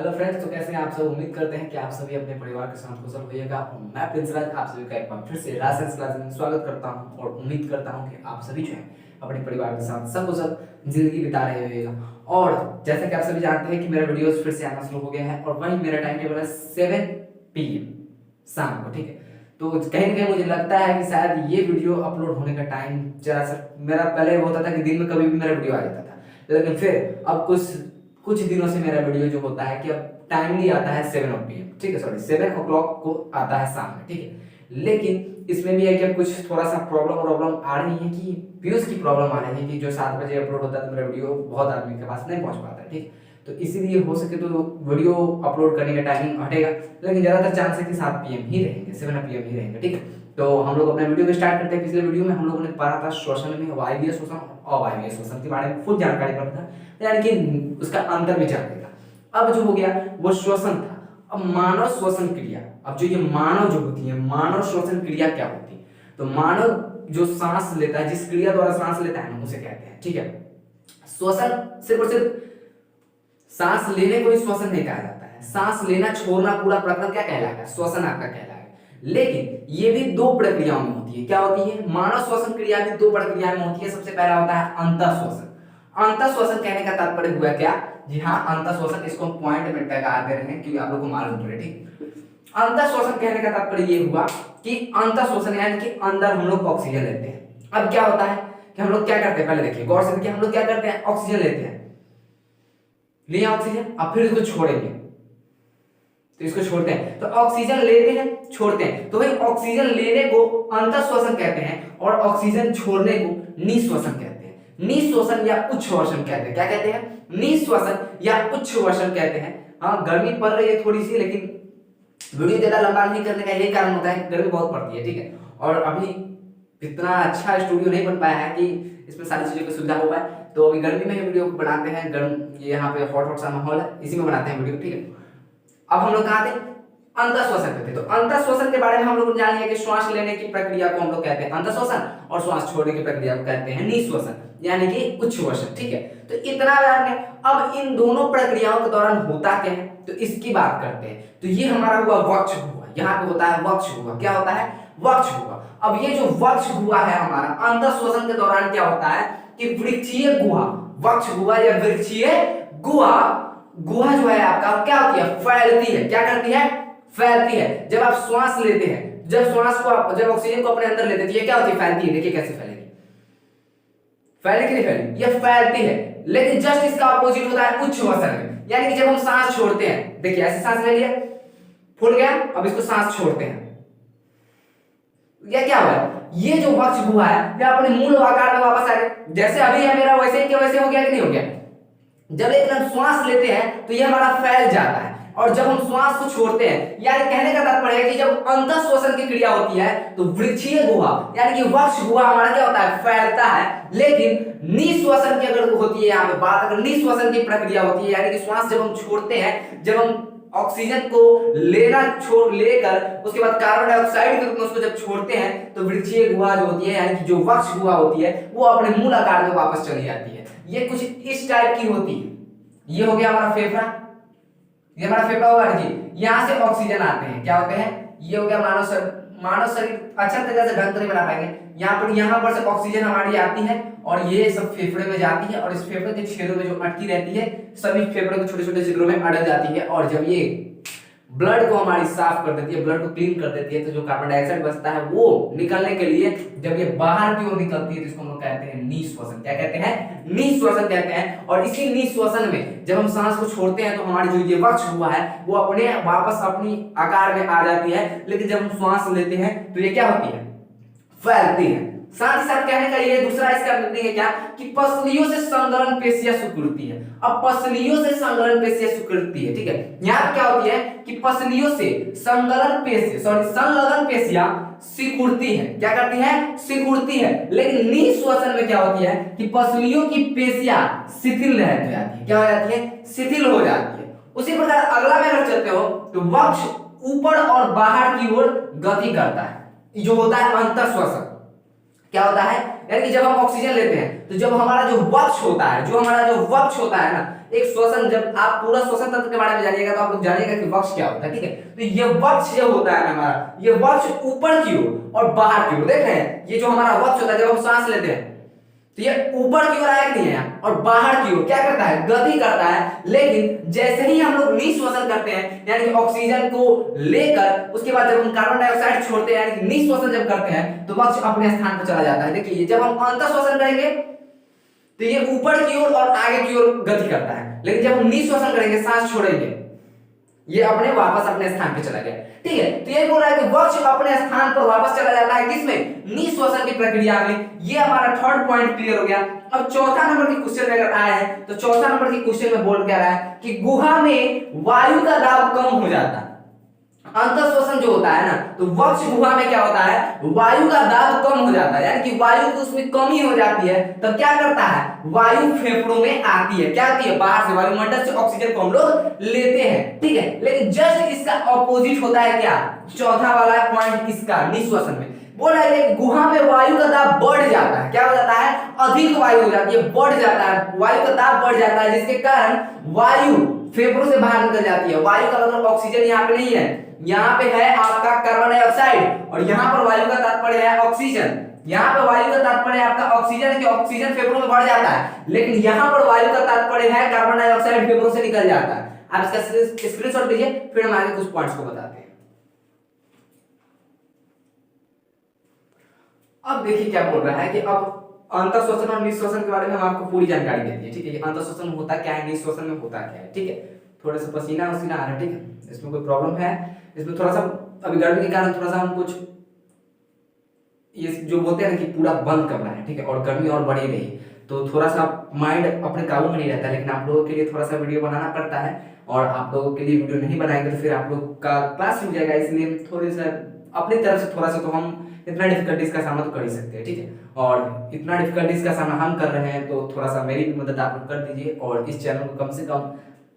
Hello friends, तो कैसे हैं आप सब। उम्मीद करते हैं कि आप सभी अपने परिवार के साथ कुशल होइएगा। मैं प्रिंस राज आप सभी का एक बार फिर से रासेंस क्लास में स्वागत करता हूं और उम्मीद करता हूं कि आप सभी जो है अपने परिवार के साथ सकुशल जिंदगी बिता रहे होइएगा। और जैसे कि आप सभी जानते हैं कि मेरा वीडियोस फिर से आना शुरू हो गया है और वही मेरा टाइम टेबल है 7 PM शाम को, ठीक है। तो कहीं ना कहीं मुझे लगता है कि शायद ये वीडियो अपलोड होने का टाइम जरा सा मेरा पहले होता था कि दिन में कभी भी मेरा वीडियो आ जाता था, लेकिन फिर अब कुछ कुछ दिनों से मेरा वीडियो जो होता है कि अब टाइमली आता है 7 PM, ठीक है, सॉरी 7 o'clock को आता है शाम में, ठीक है। लेकिन इसमें भी है कि अब कुछ थोड़ा सा प्रॉब्लम आ रही है कि व्यूज की प्रॉब्लम आ रही है कि जो 7 बजे अपलोड होता है तो मेरा वीडियो बहुत आदमी के पास नहीं पहुंच पाता है, ठीक। तो इसीलिए हो सके तो वीडियो अपलोड करने का टाइमिंग हटेगा, लेकिन ज्यादातर चांस है कि 7 PM ही रहेंगे, 7 PM ही रहेंगे, ठीक है। तो हम लोग अपने वीडियो को स्टार्ट करते हैं। पिछले वीडियो में हम लोगों ने पढ़ा था श्वसन में वायवीय श्वसन और अवायवीय श्वसन के बारे में फुल जानकारी पढ़ा था, यानी कि उसका अंतर विचार देगा। अब जो हो गया वो श्वसन था। अब मानव श्वसन क्रिया, अब जो ये मानव जो होती है, मानव श्वसन क्रिया क्या होती है, तो मानव जो सांस लेता है, जिस क्रिया द्वारा सांस लेता है ना, उसे कहते हैं, ठीक है। श्वसन सिर्फ और सिर्फ सांस लेने को ही श्वसन नहीं कहा जाता है। सांस लेना छोड़ना पूरा प्रक्रम क्या कहलाएगा, श्वसन आपका कहलाएगा। लेकिन ये भी दो प्रक्रियाओं में होती है। क्या होती है, मानव श्वसन क्रिया भी दो प्रक्रिया में होती है। सबसे पहला होता है अंतः श्वसन। अंतः श्वसन कहने का तात्पर्य हुआ क्या, जी हाँ, अंतः श्वसन, इसको हम पॉइंट में लगा दे रहे हैं क्योंकि आप लोग को मालूम पड़े, ठीक। अंतः श्वसन कहने का तात्पर्य ये हुआ कि अंतः श्वसन यानी कि अंदर हम लोग ऑक्सीजन लेते हैं। अब क्या होता है कि हम लोग क्या करते हैं, पहले देखिए गौर से देखिए, हम लोग क्या करते हैं, ऑक्सीजन लेते हैं, लिया ऑक्सीजन, अब फिर इसको छोड़ेंगे, तो इसको छोड़ते हैं, तो ऑक्सीजन लेते हैं छोड़ते हैं, तो भाई ऑक्सीजन लेने को अंतः श्वसन कहते हैं और ऑक्सीजन छोड़ने को निःश्वसन कहते हैं। निःश्वसन या उच्छ्वसन कहते हैं। क्या कहते हैं, निःश्वसन या उच्छ्वसन कहते हैं। हाँ, गर्मी पड़ रही है थोड़ी सी, लेकिन वीडियो ज्यादा लंबा नहीं करने का यही कारण होता है कि गर्मी बहुत पड़ती है, ठीक है। और अभी इतना अच्छा स्टूडियो नहीं बन पाया है कि इसमें सारी चीजों की सुविधा हो पाए, तो अभी गर्मी में ही वीडियो बनाते हैं। गर्म यहाँ पे हॉट सा माहौल है, इसी में बनाते हैं वीडियो, ठीक है। अब हम लोग कहाँ थे, अंतः श्वसन पे थे। तो अंतः श्वसन के बारे में हम लोग जान लिया कि श्वास लेने की प्रक्रिया को हम लोग कहते हैं अंतः श्वसन और श्वास छोड़ने की प्रक्रिया को कहते हैं निःश्वसन यानी कि उच्छ्वसन, ठीक है। तो इतना जान लें। अब इन दोनों प्रक्रियाओं के दौरान होता क्या है, तो इसकी बात करते हैं। तो ये हमारा हुआ वक्ष हुआ, यहाँ पे होता है वक्ष हुआ। क्या होता है, वक्ष हुआ। अब ये जो वक्ष हुआ है हमारा, अंतः श्वसन के दौरान क्या होता है कि वृक्षीय गुहा, वक्ष हुआ या वृक्षीय गुहा, गुहा जो है आपका क्या होती है, फैलती है। क्या करती है, फैलती है। जब आप श्वास लेते हैं, जब श्वास को आप जब ऑक्सीजन को अपने अंदर लेते हैं, ये क्या होती है, फैलती है। देखिए कैसे फैलेगी, फैलेगी कि नहीं फैलेगी, ये फैलती है। लेकिन जस्ट इसका अपोजिट होता है उच्छ्वसन में, यानी कि जब हम सांस छोड़ते हैं, देखिए ऐसे सांस ले लिया, फूल गया, अब इसको सांस छोड़ते हैं, ये क्या हुआ, ये जो वक्ष हुआ है ये अपने मूल आकार में वापस आ गया। जैसे अभी है मेरा, वैसे ही क्या वैसे हो गया कि नहीं हो गया। जब एक हम श्वास लेते हैं तो ये हमारा फैल जाता है, और जब हम श्वास को छोड़ते हैं, यानी कहने का तात्पर्य है कि जब अंतः श्वसन की क्रिया होती है तो वृक्षीय गुहा यानी कि वक्ष गुहा हमारा क्या होता है, फैलता है। लेकिन निःश्वसन की अगर होती है, यहाँ पे बात अगर निःश्वसन की प्रक्रिया होती है, यानी कि श्वास जब हम छोड़ते हैं, जब हम ऑक्सीजन को लेना छोड़ लेकर उसके बाद कार्बन डाइऑक्साइड के रूप में उसको जब छोड़ते हैं, तो वृक्षीय गुहा जो होती है यानी कि जो वक्ष गुहा होती है वो अपने मूल आकार में वापस चली जाती है। ये कुछ इस टाइप की होती है। ये हो गया हमारा फेफड़ा, ये हमारा फेफड़ा होगा जी, यहाँ से ऑक्सीजन आते हैं, क्या होते हैं, ये हो गया मानव शरीर अच्छा तरीके से ढंग से नहीं बना पाएंगे। यहाँ पर से ऑक्सीजन हमारी आती है और ये सब फेफड़े में जाती है, और इस फेफड़े के छेदों में जो अटकी रहती है, सभी फेफड़े के छोटे छोटे छिद्रों में अटक जाती है, और जब ये ब्लड को हमारी साफ कर देती है, ब्लड को क्लीन कर देती है, तो जो कार्बन डाइऑक्साइड बचता है वो निकलने के लिए जब ये बाहर की ओर निकलती है तो इसको हम लोग कहते हैं निःश्वसन। क्या कहते हैं, निःश्वसन कहते हैं। और इसी निःश्वसन में जब हम सांस को छोड़ते हैं तो हमारी जो ये वक्ष हुआ है वो अपने वापस अपनी आकार में आ जाती है। लेकिन जब हम श्वास लेते हैं तो ये क्या होती है, फैलती है। साथ ही साथ कहने का ये दूसरा इसका मीनिंग है क्या कि पसलियों से संगलन पेशियां सिकुड़ती है। अब पसलियों से संगलन पेशियां सिकुड़ती है, ठीक है। यहाँ क्या होती है कि पसलियों से संगलन पेशियां सिकुड़ती है। क्या करती है, सिकुड़ती है। लेकिन निःश्वसन में क्या होती है कि पसलियों की पेशियां शिथिल रह जाती है। क्या हो जाती है, शिथिल हो जाती है। उसी प्रकार अगला में अगर चलते हो तो वक्ष ऊपर और बाहर की ओर गति करता है, जो होता है अंतः श्वसन। क्या होता है, यानी कि जब हम ऑक्सीजन लेते हैं तो जब हमारा जो वक्ष होता है, जो हमारा जो वक्ष होता है ना, एक श्वसन, जब आप पूरा श्वसन तंत्र के बारे में जानिएगा तो आप लोग जानिएगा कि वक्ष क्या होता है, ठीक है। तो ये वक्ष जो होता है हमारा, ये वक्ष ऊपर की ओर और बाहर की ओर, देख रहे हैं ये जो हमारा वक्ष होता है, जब हम सांस लेते हैं तो ये ऊपर की ओर आया कि नहीं है, और बाहर की ओर क्या करता है, गति करता है। लेकिन जैसे ही हम लोग निश्वसन करते हैं, यानी कि ऑक्सीजन को लेकर उसके बाद जब हम कार्बन डाइऑक्साइड छोड़ते हैं, यानी कि निश्वसन जब करते हैं, तो वक्ष अपने स्थान पर चला जाता है। देखिए जब हम अंतःश्वसन करेंगे तो ये ऊपर की ओर और आगे की ओर गति करता है, लेकिन जब हम निश्वसन करेंगे, सांस छोड़ेंगे, ये अपने वापस अपने स्थान पे चला गया, ठीक है। तो ये बोल रहा है कि वक्ष अपने स्थान पर वापस चला जाता है, किसमें, निश्वसन की प्रक्रिया में। ये हमारा थर्ड पॉइंट क्लियर हो गया। अब चौथा नंबर की क्वेश्चन में अगर आया है तो चौथा नंबर की क्वेश्चन में बोल क्या रहा है कि गुहा में वायु का दाब कम हो जाता है। अंतःश्वसन जो होता है ना, तो वक्ष गुहा में क्या होता है, वायु का दाब कम हो जाता है, यानी कि वायु की उसमें कमी हो जाती है। तब क्या करता है, वायु फेफड़ों में आती है, क्या आती है, बाहर से, वायुमंडल से ऑक्सीजन को हम लोग लेते हैं, ठीक है। लेकिन जस्ट इसका ऑपोजिट होता है क्या, चौथा वाला पॉइंट इसका, निश्वसन में बोल रहा है कि गुहा में वायु का दाब बढ़ जाता है, क्या हो जाता है, अधिक वायु हो जाती है, बढ़ जाता है, वायु का दाब बढ़ जाता है, जिसके कारण वायु फेफड़ों से बाहर निकल जाती है। वायु का मतलब ऑक्सीजन यहाँ पे नहीं है, यहाँ पे है आपका कार्बन डाइऑक्साइड, और यहाँ पर वायु का तात्पर्य है ऑक्सीजन। यहाँ पे वायु का तात्पर्य है आपका ऑक्सीजन, कि ऑक्सीजन फेफड़ों में बढ़ जाता है, लेकिन यहाँ पर वायु का तात्पर्य है कार्बन डाइऑक्साइड फेफड़ों से निकल जाता है। आप इसका स्क्रीनशॉट लीजिए, फिर हम आगे कुछ पॉइंट्स को बताते हैं। अब देखिए क्या बोल रहा है कि अब अंतःश्वसन और निश्वसन के बारे में हम आपको पूरी जानकारी देते हैं, ठीक है। अंतःश्वसन होता क्या है, निश्वसन में होता क्या है, ठीक है। थोड़ा सा पसीना आ रहा है, ठीक है, इसमें कोई प्रॉब्लम है, इसमें थोड़ा सा अभी गर्मी के कारण थोड़ा सा हम कुछ ये जो बोलते हैं ना कि पूरा बंद करना है, ठीक है, और गर्मी और बढ़ी रही, तो थोड़ा सा माइंड अपने काबू में नहीं रहता है। लेकिन आप लोगों के लिए थोड़ा सा वीडियो बनाना पड़ता है, और आप लोगों के लिए वीडियो नहीं बनाएंगे तो फिर आप लोग का क्लास छूट जाएगा, इसलिए थोड़ी सा अपनी तरफ से थोड़ा सा तो हम इतना डिफिकल्टीज का सामना तो कर ही सकते हैं, ठीक है। और इतना डिफिकल्टीज का सामना हम कर रहे हैं तो थोड़ा सा मेरी भी मदद आप लोग कर दीजिए, और इस चैनल को कम से कम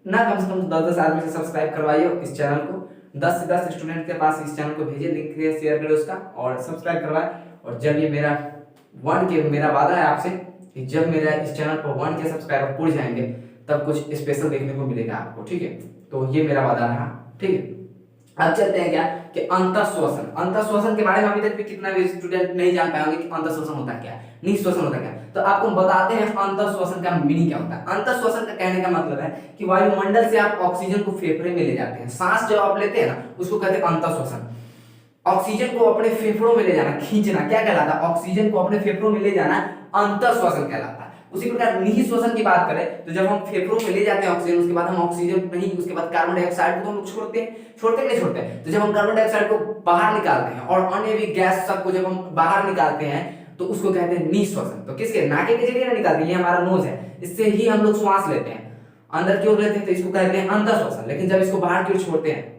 10-10 आदमी से सब्सक्राइब करवाइए। इस चैनल को 10 से 10 स्टूडेंट के पास इस चैनल को भेजिए, लिंक शेयर करें उसका, और सब्सक्राइब करवाएं। और जब ये मेरा वादा है आपसे कि जब मेरा इस चैनल पर 1K सब्सक्राइबर पूरे जाएंगे तब कुछ स्पेशल देखने को मिलेगा आपको, ठीक है। तो ये मेरा वादा रहा, ठीक है। अब चलते हैं क्या कि अंतःश्वसन के बारे में अभी तक भी कितना भी स्टूडेंट नहीं जान पाएंगे कि अंतःश्वसन होता क्या है, निश्वसन होता क्या है। तो आपको बताते हैं अंतःश्वसन का मीनिंग क्या होता है। अंतःश्वसन का कहने का मतलब है कि वायुमंडल से आप ऑक्सीजन को फेफड़े में ले जाते हैं, सांस जब आप लेते हैं ना, उसको कहते हैं अंतःश्वसन। ऑक्सीजन को अपने फेफड़ों में ले जाना, खींचना, क्या कहलाता है, ऑक्सीजन को अपने फेफड़ों में ले जाना अंतःश्वसन कहलाता है। उसी प्रकार निःश्वसन की बात करें तो जब हम फेफड़ों में ले जाते हैं ऑक्सीजन, उसके बाद हम ऑक्सीजन नहीं, उसके बाद कार्बन डाइऑक्साइड को तो हम लोग छोड़ते हैं कि नहीं छोड़ते हैं। तो जब हम कार्बन डाइऑक्साइड को बाहर निकालते हैं और अन्य भी गैस सबको जब हम बाहर निकालते हैं तो उसको कहते हैं निःश्वसन। तो किसके, नाके के जरिए ना निकालते हैं, ये हमारा नोज है, इससे ही हम लोग श्वास लेते हैं, अंदर की ओर लेते हैं, तो इसको कहते हैं अंतःश्वसन। लेकिन जब इसको बाहर की ओर छोड़ते हैं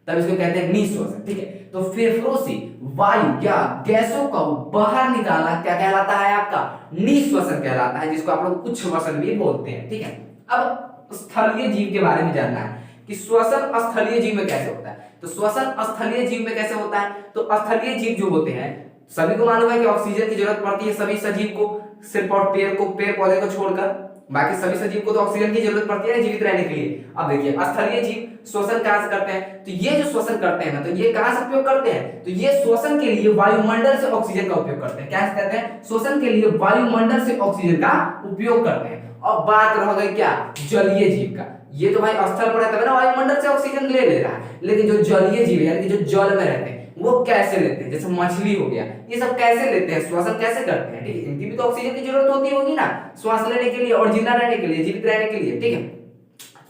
तब इसको कहते हैं निःश्वसन, ठीक है। तो फेफड़ों से वायु या गैसों को बाहर निकालना क्या कहलाता है, आपका निःश्वसन कहलाता है, जिसको आप लोग उच्छ्वसन भी बोलते हैं, ठीक है। अब स्थलीय जीव के बारे में जानना है कि श्वसन स्थलीय जीव में कैसे होता है। तो श्वसन स्थलीय जीव में कैसे होता है, तो स्थलीय जीव जो होते हैं, सभी को मालूम है कि ऑक्सीजन की जरूरत पड़ती है सभी सजीव को, सिर्फ और पेड़ पौधे को छोड़कर बाकी सभी सजीव को तो ऑक्सीजन की जरूरत पड़ती है जीवित रहने के लिए। अब देखिए स्थलीय जीव श्वसन कहां से करते हैं, तो ये जो श्वसन करते हैं ना, तो ये कहां से उपयोग करते हैं, तो ये श्वसन के लिए वायुमंडल से ऑक्सीजन का उपयोग करते हैं। क्या कहते हैं, श्वसन के लिए वायुमंडल से ऑक्सीजन का उपयोग करते हैं। अब बात रह गई क्या, जलीय जीव का। ये तो भाई स्थल पर रहता है ना, वायुमंडल से ऑक्सीजन ले रहा है, लेकिन जो जलीय जीव है यानी कि जो जल में रहते हैं वो कैसे लेते हैं, जैसे मछली हो गया, ये सब कैसे लेते हैं, श्वसन कैसे करते हैं, ठीक है। इनकी भी तो ऑक्सीजन की जरूरत होती होगी ना, श्वास लेने के लिए और जिंदा रहने के लिए, जीवित रहने के लिए, ठीक है।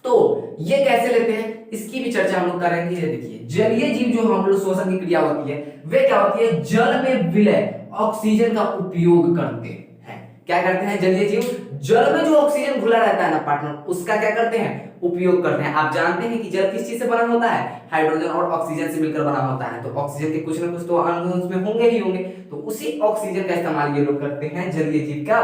तो ये कैसे लेते हैं, इसकी भी चर्चा हम लोग करेंगे। देखिए जलीय जीव जो हम लोग श्वसन की क्रिया होती है वे क्या होती है, जल में विलय ऑक्सीजन का उपयोग करते हैं। क्या करते हैं जलीय जीव, जल में जो ऑक्सीजन घुला रहता है ना पार्टनर, उसका क्या करते हैं, उपयोग करते हैं। आप जानते हैं कि जल किस चीज से बना होता है, हाइड्रोजन और ऑक्सीजन से मिलकर बना होता है। तो ऑक्सीजन के कुछ ना कुछ तो अणु उसमें होंगे ही होंगे, तो उसी ऑक्सीजन का इस्तेमाल ये लोग करते हैं जलीय जीव का,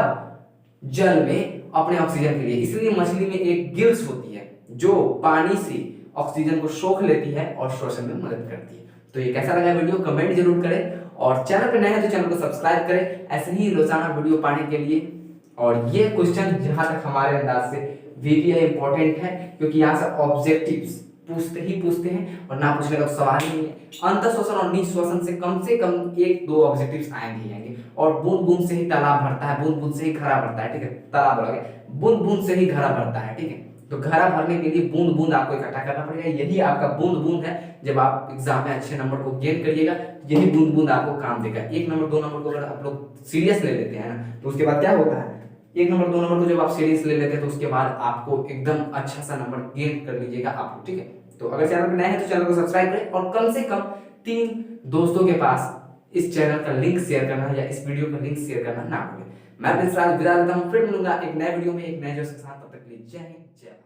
जल में अपने ऑक्सीजन के लिए। इसलिए मछली में एक गिल्स होती है जो पानी से ऑक्सीजन को सोख लेती है और श्वसन में मदद करती है। तो ये कैसा लगा वीडियो कमेंट जरूर करें, और चैनल पर नए हैं तो चैनल को सब्सक्राइब करें ऐसे ही रोजाना वीडियो पाने के लिए। और ये क्वेश्चन जहां तक हमारे अंदाज से वीवीआई इंपॉर्टेंट है क्योंकि यहाँ से ऑब्जेक्टिव्स पूछते हैं और ना पूछने का तो सवाल ही नहीं है। अंत श्वसन और निश्वसन से कम एक दो ऑब्जेक्टिव्स आएंगे और बूंद बूंद से ही तालाब भरता है, बूंद बूंद से ही घड़ा भरता है, ठीक है, तालाब बोला गया, बूंद बूंद से ही घड़ा भरता है, ठीक है। तो घड़ा भरने के लिए बूंद बूंद आपको इकट्ठा करना पड़ेगा, यही आपका बूंद बूंद है। जब आप एग्जाम में अच्छे नंबर को गेन करिएगा यही बूंद बूंद आपको काम देगा। 1 नंबर 2 नंबर को अगर आप लोग सीरियस ले लेते हैं ना तो उसके बाद क्या होता है, 1 नंबर 2 नंबर को जब आप सीरियस ले लेते हैं तो उसके बाद आपको एकदम अच्छा सा नंबर गेन कर लीजिएगा आप लोग, ठीक है। तो अगर चैनल पर नए हैं तो चैनल को सब्सक्राइब करें और कम से कम 3 दोस्तों के पास इस चैनल का लिंक शेयर करना या इस वीडियो का लिंक शेयर करना ना भूलें। मैं प्रिंस राज विदा लेता हूं, फिर मिलूंगा एक नए वीडियो में एक नए जोश के साथ। तब तक के लिए जय हिंद, जय भारत।